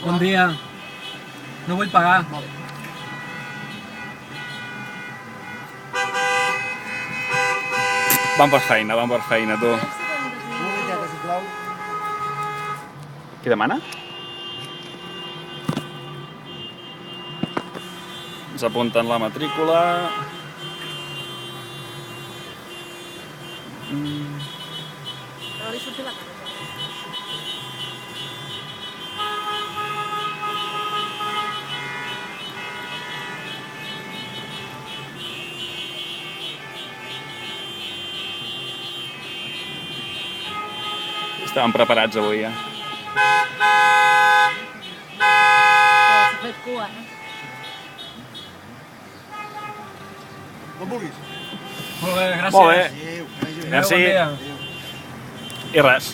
Bon dia. No vull pagar. Vam per feina, tu. Qui demana? Ens apunten la matrícula. Però li surti la cara. Estàvem preparats avui, ja. S'ha fet cua, Com vulguis. Molt bé, gràcies. Molt bé. Adéu, que vagi bé. Merci. Bon dia. I res.